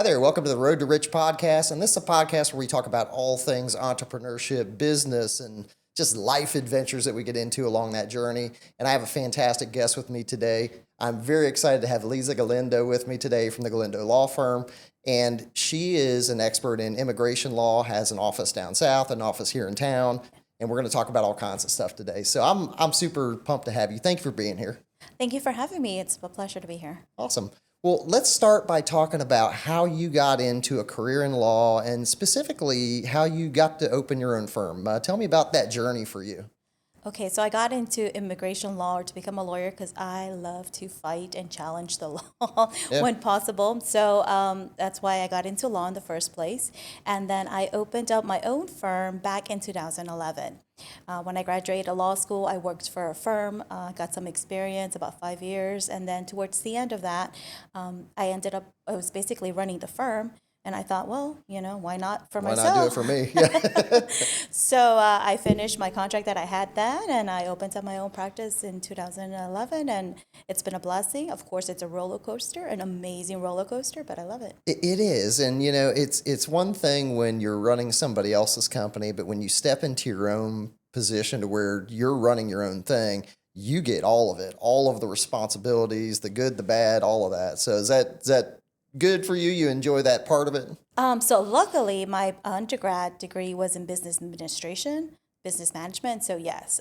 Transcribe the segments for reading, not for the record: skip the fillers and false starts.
Hi there, welcome to the Road to Rich podcast. And this is a podcast where we talk about all things entrepreneurship, business, and just life adventures that we get into along that journey. And I have a fantastic guest with me today. I'm very excited to have Liza Galindo with me today from the Galindo Law Firm. And she is an expert in immigration law, has an office down south, an office here in town. And we're going to talk about all kinds of stuff today. So I'm super pumped to have you. Thank you for being here. Thank you for having me. It's a pleasure to be here. Awesome. Well, let's start by talking about how you got into a career in law and specifically how you got to open your own firm. Tell me about that journey for you. Okay, so I got into immigration law or to become a lawyer because I love to fight and challenge the law Yeah. when possible. So that's why I got into law in the first place. And then I opened up my own firm back in 2011. When I graduated law school, I worked for a firm, got some experience, about 5 years. And then towards the end of that, I was basically running the firm. And I thought, well, why not for Why myself? not do it for me? Yeah. So I finished my contract that I had then, and I opened up my own practice in 2011, and it's been a blessing. Of course, it's a roller coaster, an amazing roller coaster, but I love it. It is. And, it's one thing when you're running somebody else's company, but when you step into your own position to where you're running your own thing, you get all of it, all of the responsibilities, the good, the bad, all of that. So is that good for you? You enjoy that part of it? So luckily, my undergrad degree was in business administration, business management. So yes,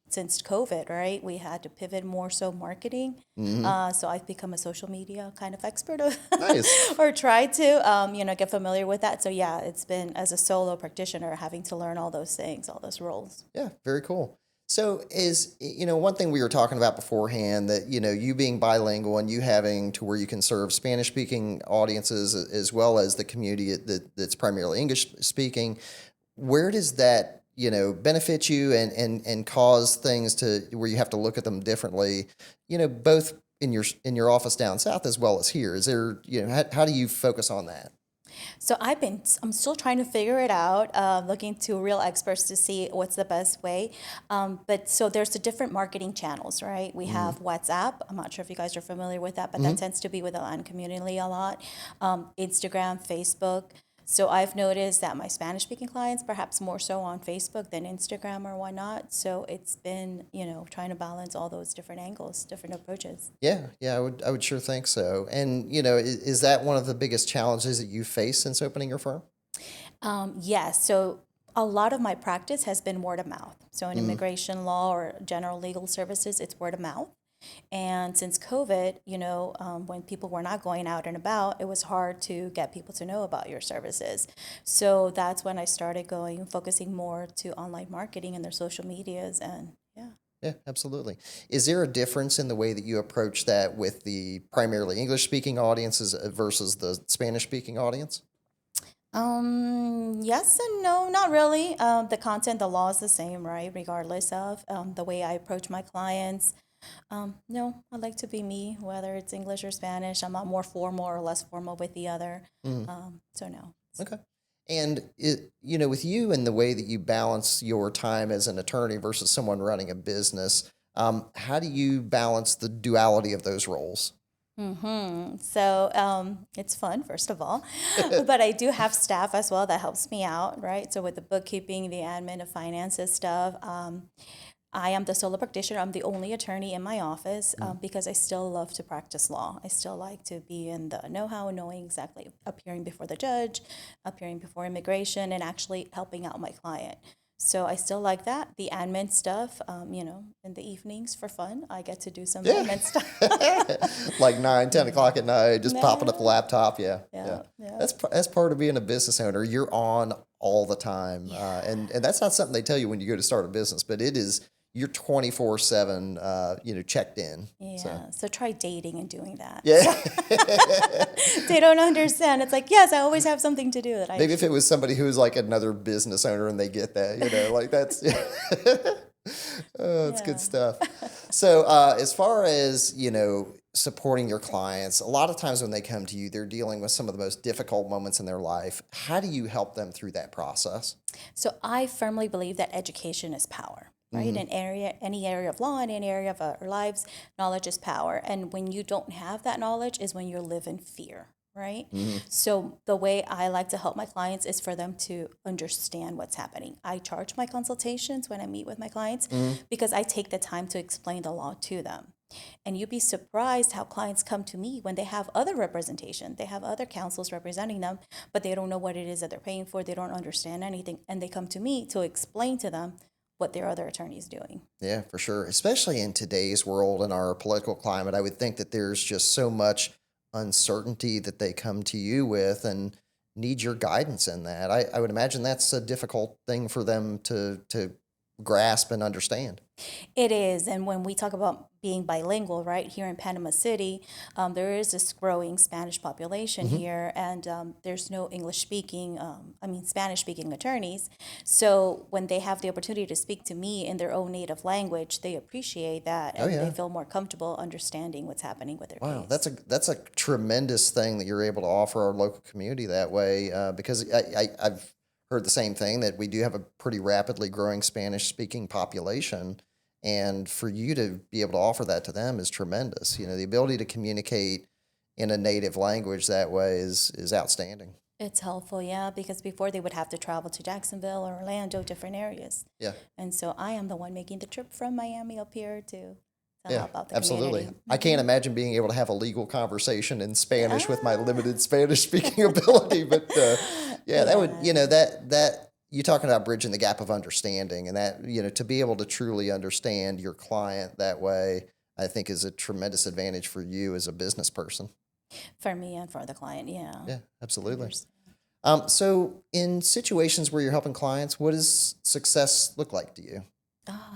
since COVID, right, we had to pivot more so marketing. So I've become a social media kind of expert Nice. or try to, get familiar with that. So yeah, it's been as a solo practitioner having to learn all those things, all those roles. Yeah, very cool. So one thing we were talking about beforehand that, you being bilingual and you having to where you can serve Spanish speaking audiences as well as the community that's primarily English speaking, where does that, benefit you and cause things to where you have to look at them differently, both in your office down south as well as here? Is there, how do you focus on that? So I'm still trying to figure it out, looking to real experts to see what's the best way. But so there's the different marketing channels, right? We have WhatsApp. I'm not sure if you guys are familiar with that, but that tends to be with the Latin community a lot. Instagram, Facebook. So I've noticed that my Spanish speaking clients, perhaps more so on Facebook than Instagram or whatnot. So it's been, trying to balance all those different angles, different approaches. Yeah, I would sure think so. And, is that one of the biggest challenges that you face since opening your firm? Yes. So a lot of my practice has been word of mouth. So in immigration law or general legal services, it's word of mouth. And since COVID, when people were not going out and about, it was hard to get people to know about your services. So that's when I started focusing more to online marketing and their social medias. And yeah. Yeah, absolutely. Is there a difference in the way that you approach that with the primarily English speaking audiences versus the Spanish speaking audience? Yes and no, not really. The content, the law is the same, right? Regardless of the way I approach my clients. No, I like to be me, whether it's English or Spanish. I'm not more formal or less formal with the other. So no. Okay. And with you and the way that you balance your time as an attorney versus someone running a business, how do you balance the duality of those roles? So it's fun, first of all, but I do have staff as well that helps me out, right? So with the bookkeeping, the admin, the finances stuff, I am the solo practitioner. I'm the only attorney in my office because I still love to practice law. I still like to be in the know-how, knowing exactly appearing before the judge, appearing before immigration, and actually helping out my client. So I still like that. The admin stuff, in the evenings for fun, I get to do some admin stuff. Like 9, 10 o'clock at night, just popping up the Yeah. laptop. Yeah. Yeah. That's part of being a business owner. You're on all the time. And that's not something they tell you when you go to start a business, but it is, you're 24/7, checked in. Yeah. So try dating and doing that. Yeah. They don't understand. It's like, yes, I always have something to do that I Maybe if it was somebody who's like another business owner and they get that, like that's, oh, that's good Yeah. stuff. So as far as, supporting your clients, a lot of times when they come to you, they're dealing with some of the most difficult moments in their life. How do you help them through that process? So I firmly believe that education is power. Right? In any area of law, in any area of our lives, knowledge is power. And when you don't have that knowledge is when you live in fear, right? So the way I like to help my clients is for them to understand what's happening. I charge my consultations when I meet with my clients because I take the time to explain the law to them. And you'd be surprised how clients come to me when they have other representation. They have other counsels representing them, but they don't know what it is that they're paying for. They don't understand anything. And they come to me to explain to them what their other attorney is doing. Yeah, for sure. Especially in today's world and our political climate, I would think that there's just so much uncertainty that they come to you with and need your guidance in that. I would imagine that's a difficult thing for them to grasp and understand. It is. And when we talk about being bilingual, right, here in Panama City, there is this growing Spanish population here, and there's no Spanish speaking attorneys. So when they have the opportunity to speak to me in their own native language, they appreciate that and they feel more comfortable understanding what's happening with their Wow, case. that's a tremendous thing that you're able to offer our local community that way. Because I've heard the same thing that we do have a pretty rapidly growing Spanish speaking population, and for you to be able to offer that to them is tremendous. The ability to communicate in a native language that way is outstanding. It's helpful, yeah, because before they would have to travel to Jacksonville or Orlando, different areas. Yeah. And so I am the one making the trip from Miami up here to Yeah, help out the absolutely. community. I can't imagine being able to have a legal conversation in Spanish with my limited Spanish speaking ability, but yeah, that would, that you talking about bridging the gap of understanding, and that, to be able to truly understand your client that way, I think is a tremendous advantage for you as a business person. For me and for the client, yeah. Yeah, absolutely. Understand. So in situations where you're helping clients, what does success look like to you?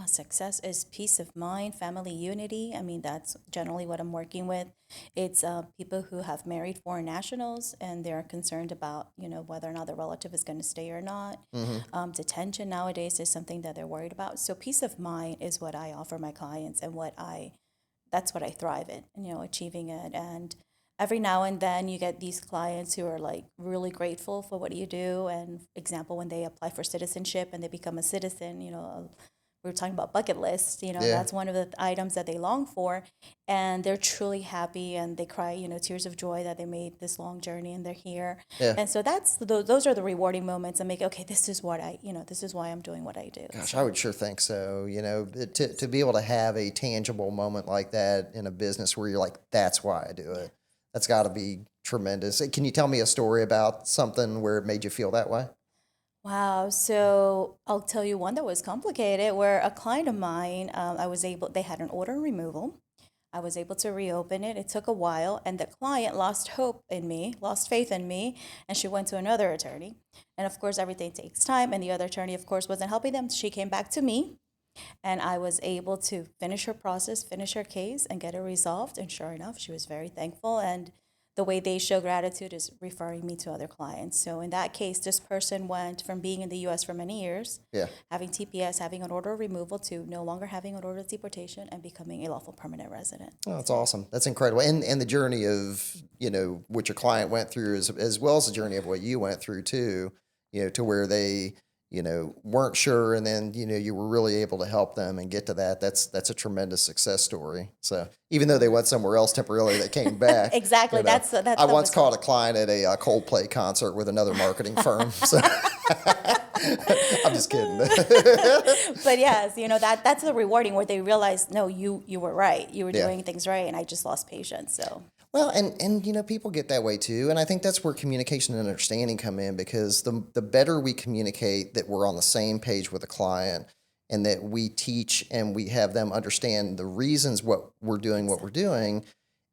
Success is peace of mind, family unity. I mean, that's generally what I'm working with. It's people who have married foreign nationals and they're concerned about, whether or not their relative is going to stay or not. Detention nowadays is something that they're worried about. So peace of mind is what I offer my clients and that's what I thrive in, achieving it. And every now and then you get these clients who are like really grateful for what you do. And example, when they apply for citizenship and they become a citizen, we were talking about bucket lists, Yeah. that's one of the items that they long for. And they're truly happy and they cry, tears of joy that they made this long journey and they're here. Yeah. And so those are the rewarding moments and make, okay, this is this is why I'm doing what I do. Gosh, I would sure think so. To be able to have a tangible moment like that in a business where you're like, that's why I do it. That's got to be tremendous. Can you tell me a story about something where it made you feel that way? Wow. So I'll tell you one that was complicated where a client of mine, they had an order removal. I was able to reopen it. It took a while, and the client lost hope in me, lost faith in me, and she went to another attorney. And of course, everything takes time, and the other attorney, of course, wasn't helping them. She came back to me, and I was able to finish her process, finish her case, and get it resolved. And sure enough, she was very thankful. And the way they show gratitude is referring me to other clients. So in that case, this person went from being in the U.S. for many years, Yeah. having TPS, having an order of removal, to no longer having an order of deportation and becoming a lawful permanent resident. Oh, that's awesome. That's incredible. And the journey of, what your client went through as well as the journey of what you went through too, to where they, weren't sure. And then, you were really able to help them and get to that. That's a tremendous success story. So even though they went somewhere else temporarily, they came back. Exactly. That's I once caught a client at a Coldplay concert with another marketing firm. So I'm just kidding. But yes, that's the rewarding where they realize, no, you were right. You were Yeah. doing things right, and I just lost patience. So Well, and people get that way too, and I think that's where communication and understanding come in, because the better we communicate that we're on the same page with a client, and that we teach and we have them understand the reasons what we're doing,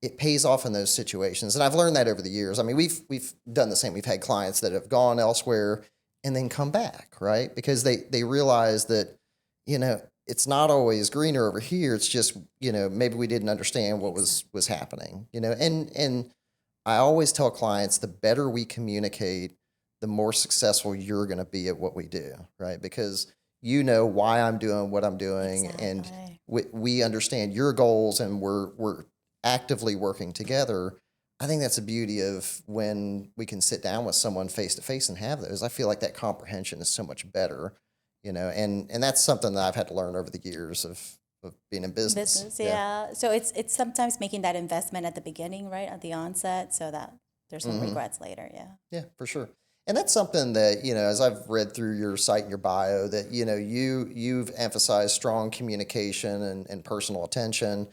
it pays off in those situations. And I've learned that over the years. I mean, we've done the same. We've had clients that have gone elsewhere and then come back, right? Because they realize that, it's not always greener over here. It's just, maybe we didn't understand what was happening, and I always tell clients, the better we communicate, the more successful you're going to be at what we do, right? Because why I'm doing what I'm doing, and Exactly. we understand your goals, and we're actively working together. I think that's the beauty of when we can sit down with someone face to face and have those. I feel like that comprehension is so much better, and that's something that I've had to learn over the years of being in business. Business, yeah. So it's sometimes making that investment at the beginning, right, at the onset, so that there's no regrets later. Yeah. Yeah, for sure. And that's something that, as I've read through your site and your bio, that, you've emphasized strong communication and personal attention.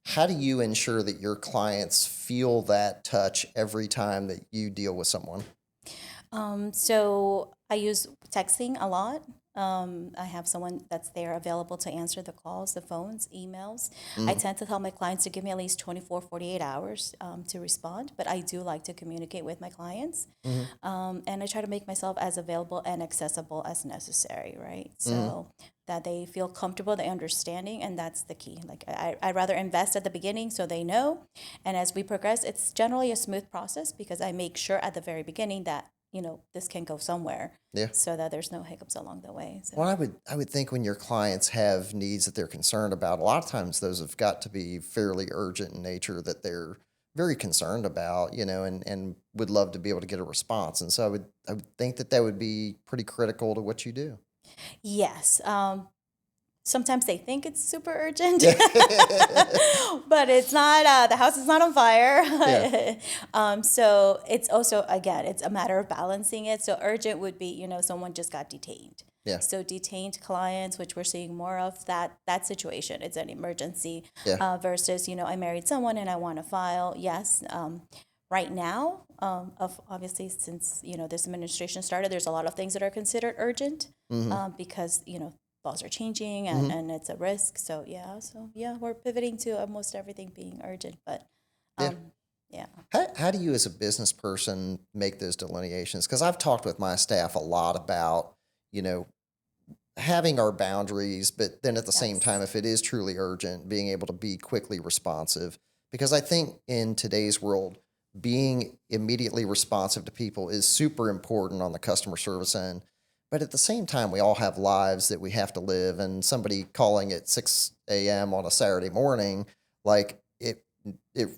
How do you ensure that your clients feel that touch every time that you deal with someone? So I use texting a lot. I have someone that's there available to answer the calls, the phones, emails. I tend to tell my clients to give me at least 24, 48 hours to respond, but I do like to communicate with my clients. And I try to make myself as available and accessible as necessary, right? So that they feel comfortable, they understanding, and that's the key. Like I'd rather invest at the beginning so they know. And as we progress, it's generally a smooth process because I make sure at the very beginning that this can go somewhere, Yeah. so that there's no hiccups along the way. So. Well, I would think when your clients have needs that they're concerned about, a lot of times those have got to be fairly urgent in nature that they're very concerned about, and would love to be able to get a response. And so I would think that would be pretty critical to what you do. Yes. Sometimes they think it's super urgent, Yeah. but it's not. The house is not on fire. Yeah. So it's also, again, it's a matter of balancing it. So urgent would be, someone just got detained. Yeah. So detained clients, which we're seeing more of, that situation, it's an emergency. Yeah. Versus, I married someone and I want to file. Yes. Right now, obviously, since this administration started, there's a lot of things that are considered urgent because laws are changing and it's a risk. So we're pivoting to almost everything being urgent. But yeah. How do you, as a business person, make those delineations? Because I've talked with my staff a lot about, having our boundaries, but then at the same time, if it is truly urgent, being able to be quickly responsive. Because I think in today's world, being immediately responsive to people is super important on the customer service end. But at the same time, we all have lives that we have to live, and somebody calling at 6 a.m. on a Saturday morning, like it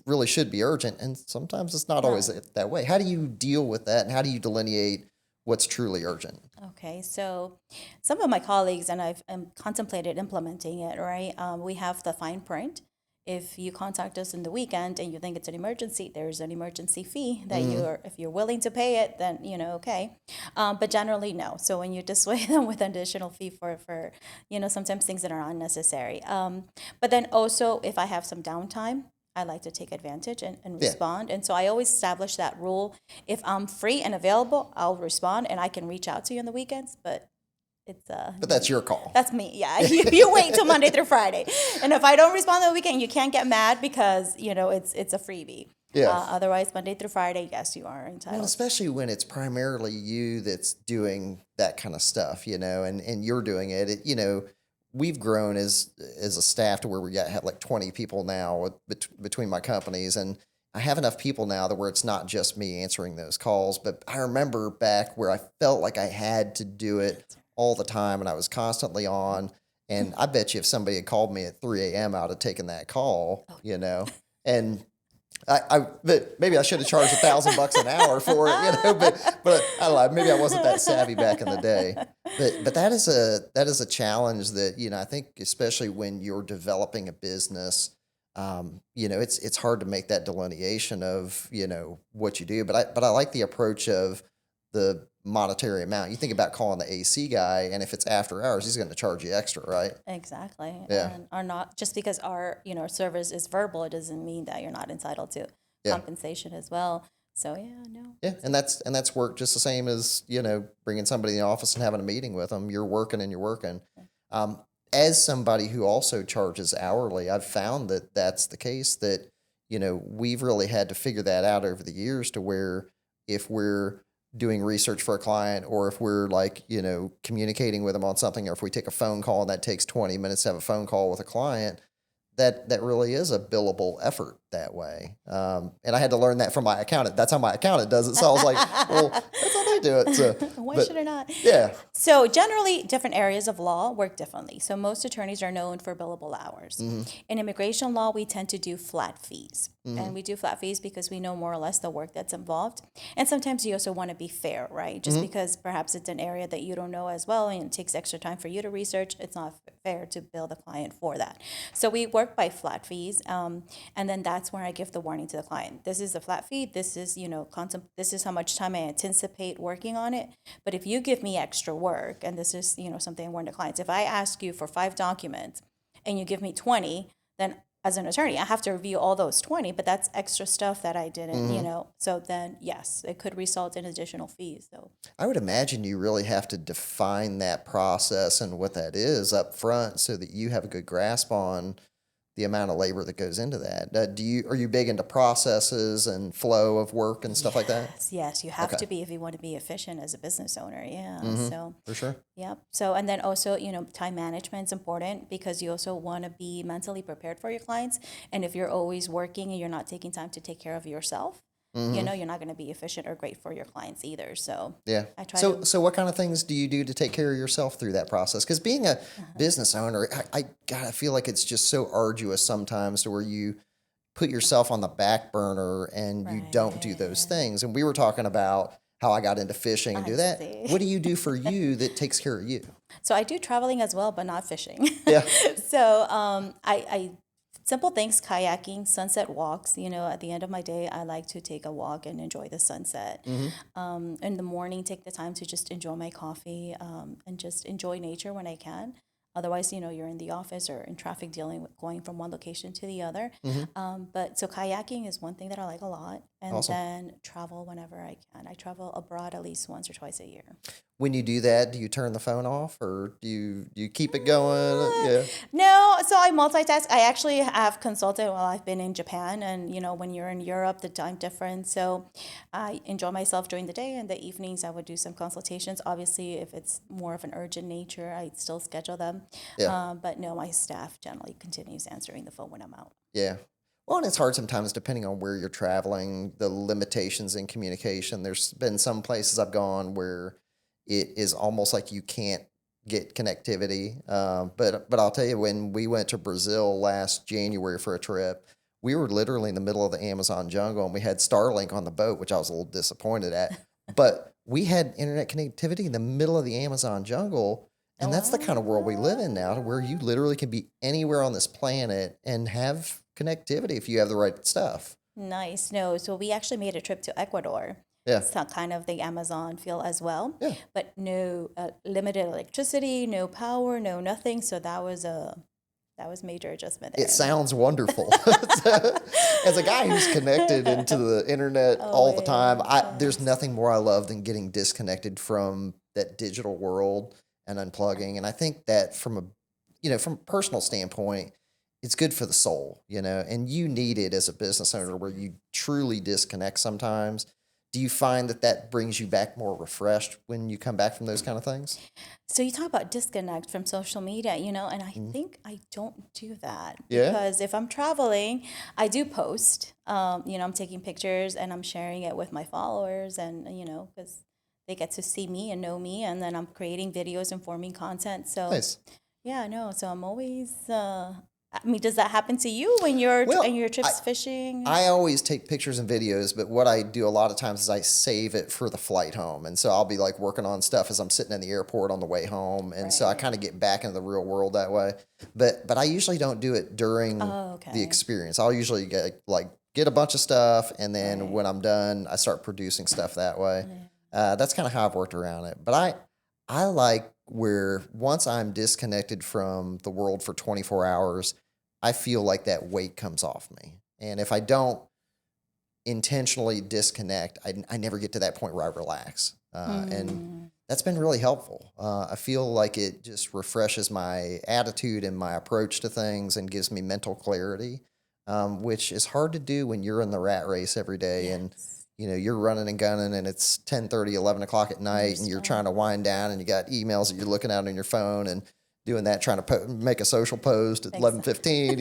really should be urgent, and sometimes it's not always that way. How do you deal with that, and how do you delineate what's truly urgent? Okay, so some of my colleagues, and I've contemplated implementing it, right? We have the fine print. If you contact us in the weekend and you think it's an emergency, there's an emergency fee that if you're willing to pay it, then, okay. But generally, no. So when you dissuade them with an additional fee for sometimes things that are unnecessary. But then also, if I have some downtime, I like to take advantage and respond. And so I always establish that rule. If I'm free and available, I'll respond and I can reach out to you on the weekends. But But that's your call. That's me. Yeah. You wait till Monday through Friday. And if I don't respond on the weekend, you can't get mad because, it's a freebie. Yeah. Otherwise, Monday through Friday, yes, you are entitled. Well, especially when it's primarily you that's doing that kind of stuff, and you're doing it. We've grown as a staff to where we have like 20 people now between my companies, and I have enough people now that where it's not just me answering those calls. But I remember back where I felt like I had to do it all the time, and I was constantly on. And I bet you if somebody had called me at 3 a.m., I would have taken that call, and but maybe I should have charged $1,000 an hour for it, but I don't know, maybe I wasn't that savvy back in the day. But that is a challenge that, I think especially when you're developing a business, it's hard to make that delineation of, what you do. But I like the approach of the monetary amount. You think about calling the AC guy, and if it's after hours, he's going to charge you extra, right? Exactly. Yeah. And are not just because our service is verbal, it doesn't mean that you're not entitled to compensation as well. So no. Yeah, and that's work just the same as bringing somebody in the office and having a meeting with them. You're working and you're working. As somebody who also charges hourly, I've found that that's the case. That we've really had to figure that out over the years to where if we're doing research for a client, or if we're communicating with them on something, or if we take a phone call and that takes 20 minutes to have a phone call with a client, that really is a billable effort that way. And I had to learn that from my accountant. That's how my accountant does it. So I was like, well, that's how they do it. So why should it not? Yeah. So generally, different areas of law work differently. So most attorneys are known for billable hours. In immigration law, we tend to do flat fees. And we do flat fees because we know more or less the work that's involved. And sometimes you also want to be fair, right? Just because perhaps it's an area that you don't know as well and it takes extra time for you to research, it's not fair to bill the client for that. So we work by flat fees. And then that's that's where I give the warning to the client. This is a flat fee. This is, this is how much time I anticipate working on it. But if you give me extra work, and this is, something I warn the clients, if I ask you for 5 documents and you give me 20, then as an attorney, I have to review all those 20, but that's extra stuff that I didn't, so then yes, it could result in additional fees. So I would imagine you really have to define that process and what that is up front so that you have a good grasp on the amount of labor that goes into that. Are you big into processes and flow of work and stuff like that? Yes, you have to be if you want to be efficient as a business owner. Yeah. So For sure. yep. So, and then also, time management is important because you also want to be mentally prepared for your clients. And if you're always working and you're not taking time to take care of yourself, you're not going to be efficient or great for your clients either. So Yeah. I try So what kind of things do you do to take care of yourself through that process? Because being a business owner, I feel like it's just so arduous sometimes to where you put yourself on the back burner and you don't do those things. And we were talking about how I got into fishing and do that. see. What do you do for you that takes care of you? So I do traveling as well, but not fishing. Yeah. So I simple things, kayaking, sunset walks. At the end of my day, I like to take a walk and enjoy the sunset. In the morning, take the time to just enjoy my coffee and just enjoy nature when I can. Otherwise, you're in the office or in traffic dealing with going from one location to the other. But so kayaking is one thing that I like a lot. And Awesome. then travel whenever I can. I travel abroad at least once or twice a year. When you do that, do you turn the phone off or do you keep it going? Yeah. No, so I multitask. I actually have consulted while I've been in Japan, and when you're in Europe, the time difference. So I enjoy myself during the day, and the evenings I would do some consultations. Obviously, if it's more of an urgent nature, I still schedule them. Yeah. But no, my staff generally continues answering the phone when I'm out. Yeah. Well, and it's hard sometimes depending on where you're traveling, the limitations in communication. There's been some places I've gone where it is almost like you can't get connectivity. But I'll tell you, when we went to Brazil last January for a trip, we were literally in the middle of the Amazon jungle and we had Starlink on the boat, which I was a little disappointed at. But we had internet connectivity in the middle of the Amazon jungle. And that's the kind of world we live in now, where you literally can be anywhere on this planet and have connectivity if you have the right stuff. Nice. No, so we actually made a trip to Ecuador. Yeah. It's not kind of the Amazon feel as well. Yeah. But no limited electricity, no power, no nothing. So that was major adjustment there. It sounds wonderful. As a guy who's connected into the internet all the time, there's nothing more I love than getting disconnected from that digital world and unplugging. And I think that from a personal standpoint, it's good for the soul, and you need it as a business owner where you truly disconnect sometimes. Do you find that brings you back more refreshed when you come back from those kind of things? So you talk about disconnect from social media, and I think I don't do that. Yeah. Because if I'm traveling, I do post. I'm taking pictures and I'm sharing it with my followers, and because they get to see me and know me, and then I'm creating videos and forming content. So Nice. yeah, no. So I'm always. Does that happen to you when you're in your trips fishing? I always take pictures and videos, but what I do a lot of times is I save it for the flight home. And so I'll be working on stuff as I'm sitting in the airport on the way home. And so I kind of get back into the real world that way. But I usually don't do it during the experience. I'll usually get a bunch of stuff. And then when I'm done, I start producing stuff that way. That's kind of how I've worked around it. But I like where once I'm disconnected from the world for 24 hours, I feel like that weight comes off me. And if I don't intentionally disconnect, I never get to that point where I relax. And that's been really helpful. I feel like it just refreshes my attitude and my approach to things and gives me mental clarity, which is hard to do when you're in the rat race every day. Yes. And you're running and gunning and it's 10:30, 11 o'clock at night and you're trying to wind down and you got emails that you're looking at on your phone and doing that, trying to make a social post at 11:15,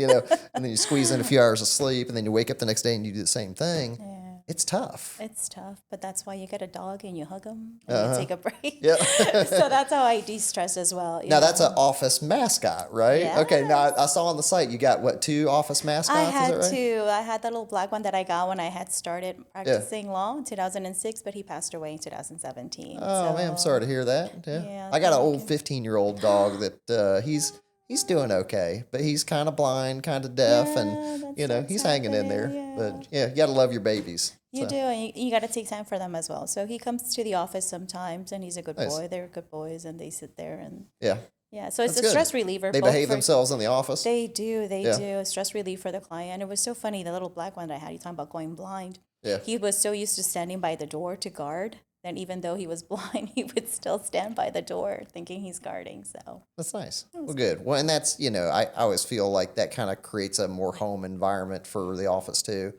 and then you squeeze in a few hours of sleep and then you wake up the next day and you do the same thing. Yeah. It's tough. It's tough, but that's why you get a dog and you hug them and you take a break. Yeah. So that's how I de-stress as well. Now that's an office mascot, right? Yes. Okay. Now I saw on the site you got 2 office mascots? I Is had that right? 2. I had the little black one that I got when I had started practicing law in 2006, but he passed away in 2017. Oh man, I'm sorry to hear that. Yeah. Yeah, I got an thank old 15-year-old dog that he's he's doing okay, but he's kind of blind, kind of deaf, and Yeah, that he's starts hanging in happening. there. Yeah. But yeah, you got to love your babies. You So do, and you got to take time for them as well. So he comes to the office sometimes, and he's a good nice. boy. They're good boys, and they sit there and Yeah, yeah. So it's that's a good. stress reliever, They both behave for themselves in the office. they Yeah, do a stress relief for the client. It was so funny. The little black one that I had, you talking about going blind. yeah. He was so used to standing by the door to guard that even though he was blind, he would still stand by the door, thinking he's guarding. So That's nice. it was Well, good. good. Well, and that's, I always feel like that kind of creates a more home environment for the office too.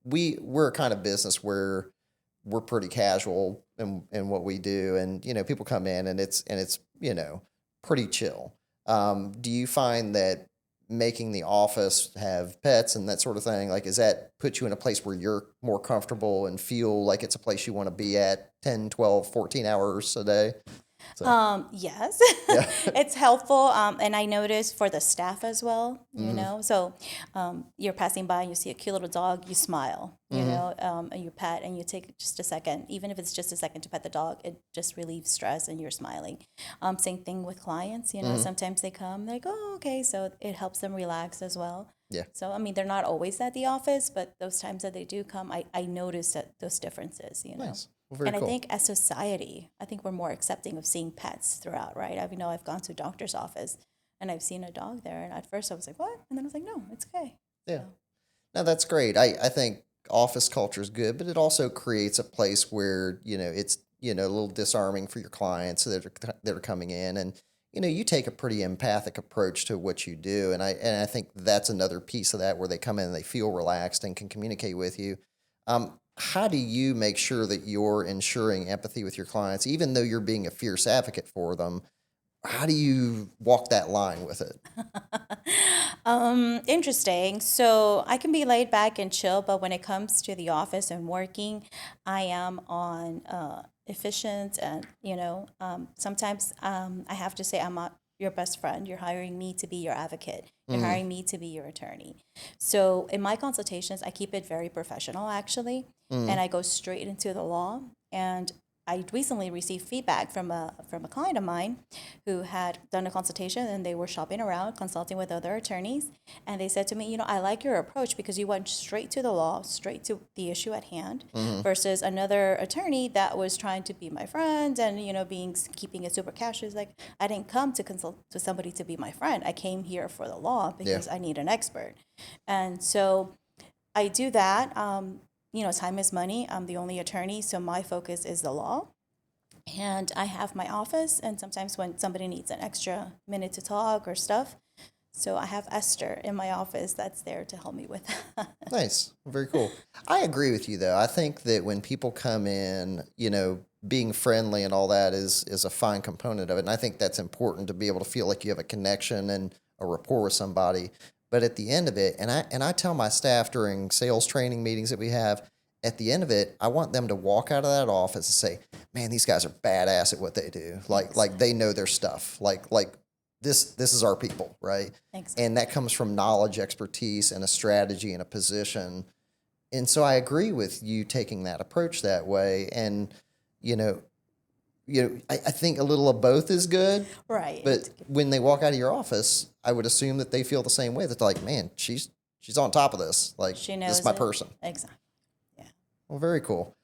We're a kind of business where we're pretty casual in what we do, and people come in and it's pretty chill. Do you find that making the office have pets and that sort of thing, like, is that put you in a place where you're more comfortable and feel like it's a place you want to be at 10, 12, 14 hours a day? So, Yes, yeah. it's helpful. And I noticed for the staff as well, Hmm. So you're passing by and you see a cute little dog, you smile, Hmm. and you pet and you take just a second, even if it's just a second to pet the dog, it just relieves stress and you're smiling. Same thing with clients, Hmm. sometimes they come, they're like, oh, okay. So it helps them relax as well. Yeah. So, I mean, they're not always at the office, but those times that they do come, I notice that those differences. Nice. Well, very And I cool. think as society, I think we're more accepting of seeing pets throughout, right? I've gone to a doctor's office and I've seen a dog there. And at first I was like, what? And then I was like, no, it's okay. Yeah. So, No, that's great. I think office culture is good, but it also creates a place where, it's, a little disarming for your clients that are coming in, and, you take a pretty empathic approach to what you do. And I think that's another piece of that, where they come in and they feel relaxed and can communicate with you. How do you make sure that you're ensuring empathy with your clients, even though you're being a fierce advocate for them? How do you walk that line with it? interesting. So I can be laid back and chill, but when it comes to the office and working, I am on efficient and sometimes I have to say I'm not your best friend. You're hiring me to be your advocate. You're Hmm. hiring me to be your attorney. So in my consultations, I keep it very professional actually, Hmm. and I go straight into the law. And I recently received feedback from a client of mine who had done a consultation and they were shopping around, consulting with other attorneys. And they said to me, I like your approach because you went straight to the law, straight to the issue at hand, Hmm. versus another attorney that was trying to be my friend and, keeping it super casual. Like, I didn't come to consult to somebody to be my friend. I came here for the law Yeah. because I need an expert. And so I do that. Time is money. I'm the only attorney, so my focus is the law. And I have my office, and sometimes when somebody needs an extra minute to talk or stuff, so I have Esther in my office that's there to help me with that. Nice. Very cool. I agree with you though. I think that when people come in, being friendly and all that is a fine component of it. And I think that's important, to be able to feel like you have a connection and a rapport with somebody. But at the end of it, and I tell my staff during sales training meetings that we have, at the end of it, I want them to walk out of that office and say, "Man, these guys are badass at what they do. Like Exactly. they know their stuff. Like this is our people, right?" And Exactly. that comes from knowledge, expertise, and a strategy and a position. And so I agree with you taking that approach that way. And you know, I think a little of both is good. Right. But when they walk out of your office, I would assume that they feel the same way. That they're like, "Man, she's on top of this. Like, She this is knows my it. person." Exactly. Yeah. Well, very cool.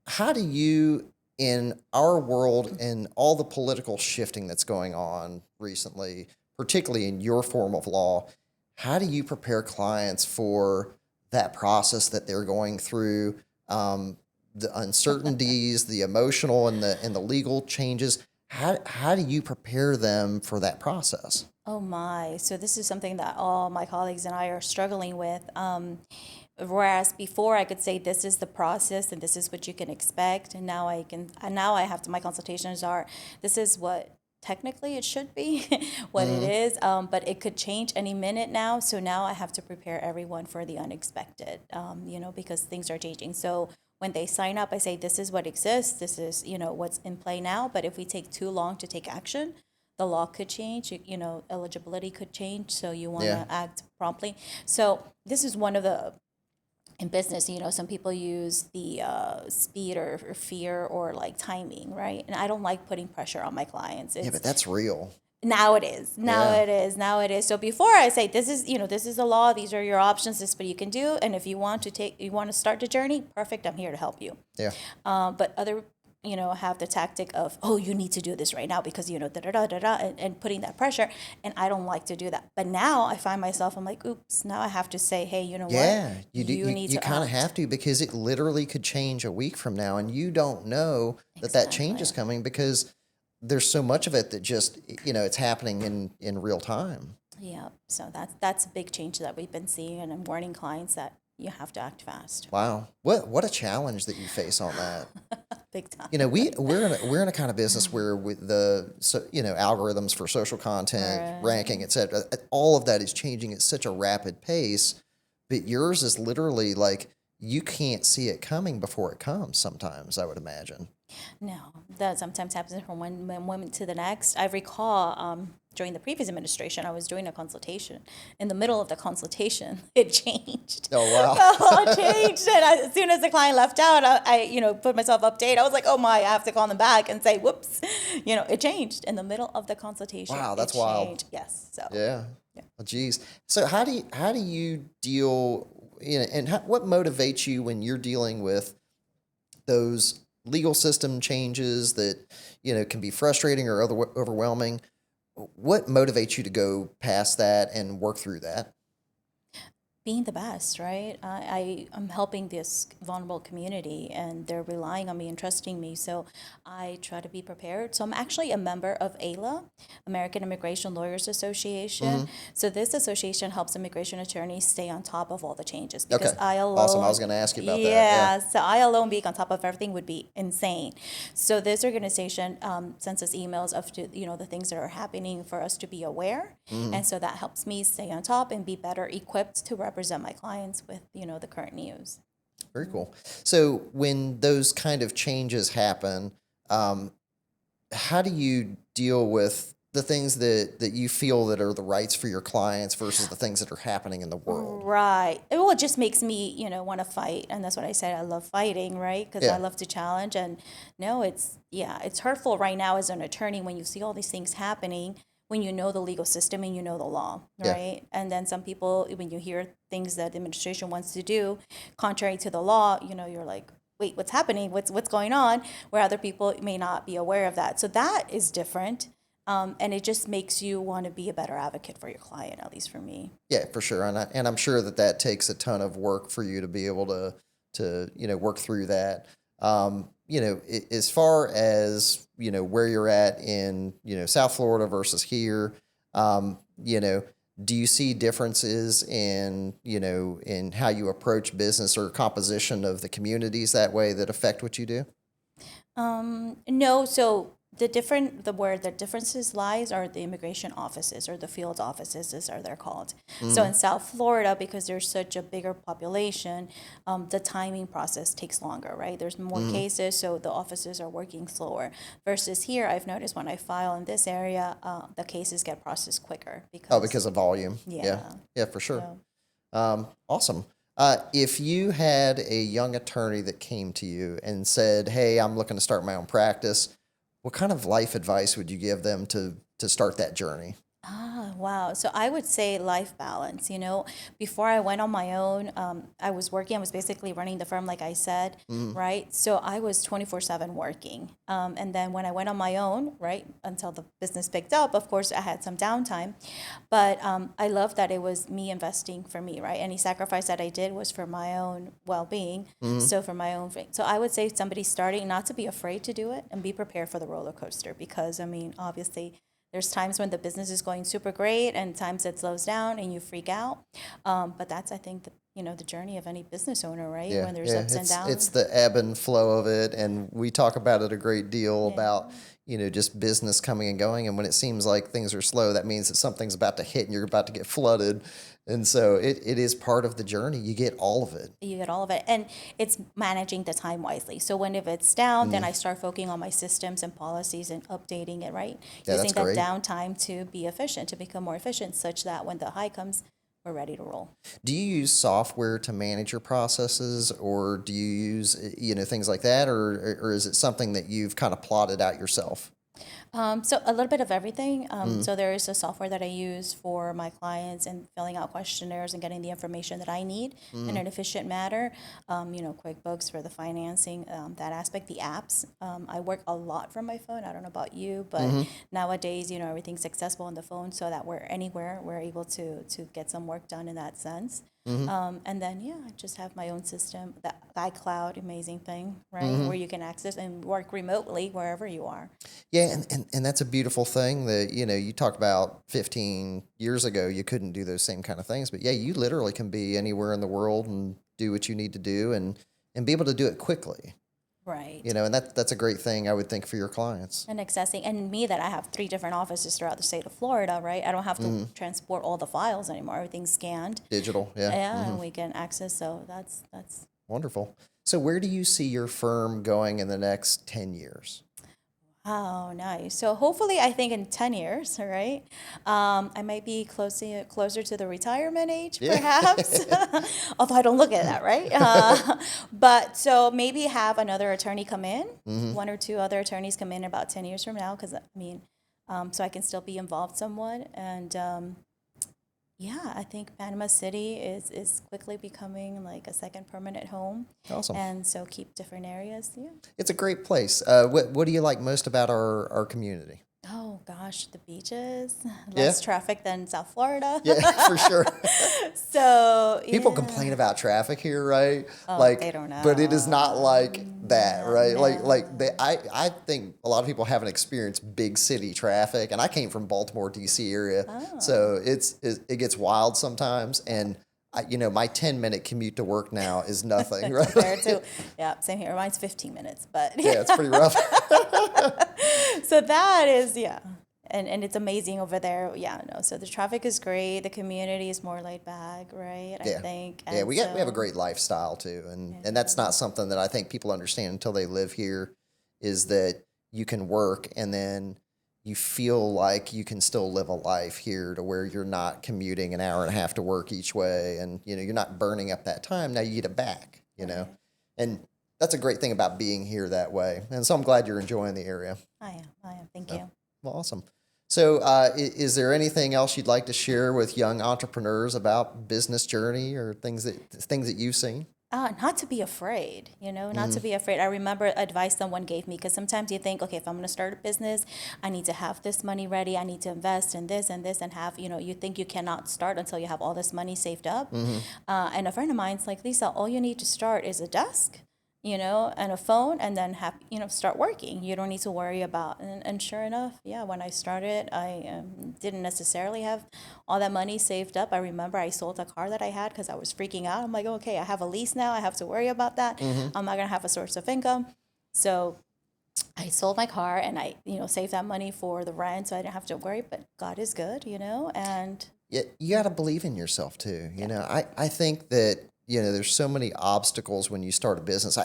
How do you, in our world and all the political shifting that's going on recently, particularly in your form of law, how do you prepare clients for that process that they're going through, the uncertainties, the emotional and the legal changes? How do you prepare them for that process? Oh my. So this is something that all my colleagues and I are struggling with. Whereas before I could say this is the process and this is what you can expect, and now I have to, my consultations are, this is what technically it should be, what it Mm-hmm. is, but it could change any minute now. So now I have to prepare everyone for the unexpected, because things are changing. So when they sign up, I say this is what exists, this is what's in play now. But if we take too long to take action, the law could change, eligibility could change. So you want Yeah. to act promptly. So this is one of the in business, some people use the speed or fear or like timing, right? And I don't like putting pressure on my clients. Yeah, but that's real. Now it is. Now Yeah. it is. Now it is. So before I say this is, this is the law. These are your options. This is what you can do. And if you want to start the journey, perfect. I'm here to help you. Yeah. But other, have the tactic of, oh, you need to do this right now because, da da da da da, and putting that pressure. And I don't like to do that. But now I find myself, I'm like, oops, now I have to say, hey, you know Yeah, what? you do. Need You to kind of act. have to, because it literally could change a week from now, and you don't know that change is Exactly. coming, because there's so much of it that just, it's happening in real time. Yeah. So that's a big change that we've been seeing, and I'm warning clients that you have to act fast. Wow, what a challenge that you face on that. Big time. We're in a kind of business where, with the algorithms for social content, Right. ranking, etc., all of that is changing at such a rapid pace. But yours is literally like, you can't see it coming before it comes. Sometimes, I would imagine. No, that sometimes happens from one moment to the next. I recall during the previous administration, I was doing a consultation. In the middle of the consultation, it changed. Oh wow. It changed, and as soon as the client left out, I put myself update. I was like, oh my, I have to call them back and say, whoops, it changed in the middle of the consultation. Wow, that's it wild. changed. Yes, so Yeah. yeah. Oh, geez. So how do you deal? And what motivates you when you're dealing with those legal system changes that can be frustrating or overwhelming? What motivates you to go past that and work through that? Being the best, right? I'm helping this vulnerable community, and they're relying on me and trusting me. So I try to be prepared. So I'm actually a member of AILA, American Immigration Lawyers Association. Mm-hmm. So this association helps immigration attorneys stay on top of all the changes, because Okay. I alone, Awesome. I was going to ask you about that. yeah, so I alone being on top of everything would be insane. So this organization sends us emails of the things that are happening for us to be aware, Mm-hmm. and so that helps me stay on top and be better equipped to represent my clients with the current news. Very cool. So when those kind of changes happen, um, how do you deal with the things that you feel that are the rights for your clients versus the things that are happening in the world? Right. It just makes me, want to fight. And that's what I said. I love fighting, right? Because I Yeah. love to challenge. And no, it's hurtful right now as an attorney when you see all these things happening, when you know the legal system and you know the law, Yeah. right? And then some people, when you hear things that the administration wants to do contrary to the law, you're like, wait, what's happening? What's going on? Where other people may not be aware of that. So that is different. And it just makes you want to be a better advocate for your client, at least for me. Yeah, for sure. And I'm sure that takes a ton of work for you to be able to work through that. As far as, where you're at in, South Florida versus here, do you see differences in how you approach business or composition of the communities that way that affect what you do? No, so where the differences lies are the immigration offices, or the field offices, as are they're called. So in South Florida, because there's such a bigger population, the timing process takes longer, right? There's more cases, so the offices are working slower. Versus here, I've noticed when I file in this area, the cases get processed quicker Oh, because of volume. yeah. Yeah, for sure. So, Awesome. If you had a young attorney that came to you and said, "Hey, I'm looking to start my own practice," what kind of life advice would you give them to start that journey? wow. So I would say life balance. Before I went on my own, I was working. I was basically running the firm, like I said, right? So I was 24/7 working. And then when I went on my own, right, until the business picked up, of course, I had some downtime. But I love that it was me investing for me, right? Any sacrifice that I did was for my own well-being. So for my own thing. So I would say somebody starting, not to be afraid to do it and be prepared for the roller coaster, because, obviously, there's times when the business is going super great and times it slows down and you freak out. But that's, I think, the journey of any business owner, right? Yeah, When there's yeah. ups and downs. It's the ebb and flow of it, and we talk about it a great deal Yeah. about just business coming and going. And when it seems like things are slow, that means that something's about to hit and you're about to get flooded. And so it is part of the journey. You get all of it. You get all of it. And it's managing the time wisely. So if it's down, then I start focusing on my systems and policies and updating it, right? Yeah, Using that's that great. downtime to be efficient, to become more efficient, such that when the high comes, we're ready to roll. Do you use software to manage your processes, or do you use things like that, or is it something that you've kind of plotted out yourself? So a little bit of everything. So there is a software that I use for my clients and filling out questionnaires and getting the information that I need in an efficient manner. QuickBooks for the financing, that aspect, the apps. I work a lot from my phone. I don't know about you, but nowadays, everything's accessible on the phone so that we're anywhere, we're able to get some work done in that sense. And then, I just have my own system, the iCloud, amazing thing, right? Where you can access and work remotely wherever you are. Yeah, and that's a beautiful thing that, you talk about 15 years ago, you couldn't do those same kind of things. But yeah, you literally can be anywhere in the world and do what you need to do and be able to do it quickly. Right. And that's a great thing, I would think, for your clients. And accessing, and me that I have 3 different offices throughout the state of Florida, right? I don't have to transport all the files anymore. Everything's scanned. Digital, yeah. Yeah, and we can access. So that's Wonderful. So where do you see your firm going in the next 10 years? Oh, nice. So hopefully, I think in 10 years, right? I might be closer to the retirement age, perhaps. Although I don't look at that, right? But so maybe have another attorney come in, 1 or 2 other attorneys come in about 10 years from now, because so I can still be involved somewhat. And I think Panama City is quickly becoming like a second permanent home. Awesome. And so keep different areas. Yeah. It's a great place. What do you like most about our community? Oh gosh, the beaches, less traffic than South Florida. Yeah, for sure. So People complain about traffic here, right? Oh, they don't know. But it is not like that, right? No. I think a lot of people haven't experienced big city traffic, and I came from Baltimore, D.C. area, so it gets wild sometimes, and my 10-minute commute to work now is nothing, right? Compared to, same here. Mine's 15 minutes, but Yeah, it's pretty rough. So that is, and it's amazing over there. So the traffic is great. The community is more laid back, right? Yeah. I think. Yeah, we have a great lifestyle too, and that's not something that I think people understand until they live here, is that you can work and then you feel like you can still live a life here to where you're not commuting an hour and a half to work each way, and you're not burning up that time. Now you get it back, and that's a great thing about being here that way. And so I'm glad you're enjoying the area. I am. Thank you. Well, awesome. So is there anything else you'd like to share with young entrepreneurs about business journey or things that you've seen? Not to be afraid, not to be afraid. I remember advice someone gave me, because sometimes you think, okay, if I'm going to start a business, I need to have this money ready. I need to invest in this and this and have, you think you cannot start until you have all this money saved up. And a friend of mine's like, Lisa, all you need to start is a desk, and a phone, and then have, start working. You don't need to worry about. And sure enough, when I started, I didn't necessarily have all that money saved up. I remember I sold a car that I had because I was freaking out. I'm like, okay, I have a lease now. I have to worry about that. I'm not going to have a source of income. So I sold my car and I, saved that money for the rent, so I didn't have to worry. But God is good, and Yeah, you got to believe in yourself too. I think that there's so many obstacles when you start a business.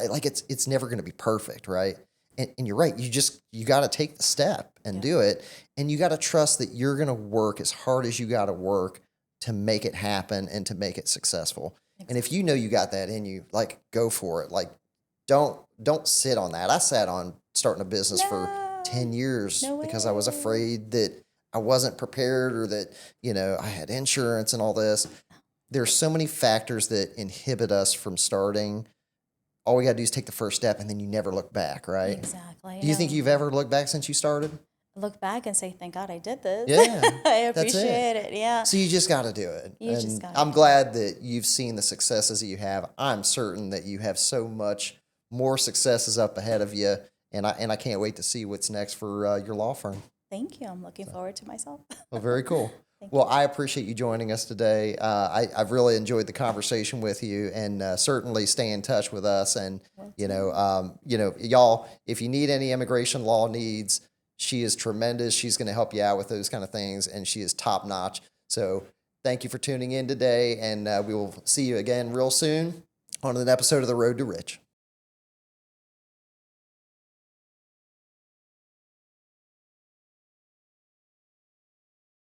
It's never going to be perfect, right? And you're right. You got to take the step and do it, and you got to trust that you're going to work as hard as you got to work to make it happen and to make it successful. Exactly. And if you got that in you, go for it. Don't sit on that. I sat on starting a business for 10 years because I was afraid that I wasn't prepared, or that I had insurance and all this. There's so many factors that inhibit us from starting. All we got to do is take the first step, and then you never look back, right? Exactly. Do you think you've ever looked back since you started? Look back and say, thank God I did this. Yeah. I appreciate it. Yeah. So you just got to do it. I'm glad that you've seen the successes that you have. I'm certain that you have so much more successes up ahead of you, and I can't wait to see what's next for your law firm. Thank you. I'm looking forward to myself. Well, very cool. Well, I appreciate you joining us today. I've really enjoyed the conversation with you, and certainly stay in touch with us. And y'all, if you need any immigration law needs, she is tremendous. She's going to help you out with those kind of things, and she is top notch. So thank you for tuning in today, and we will see you again real soon on an episode of The Road to Rich.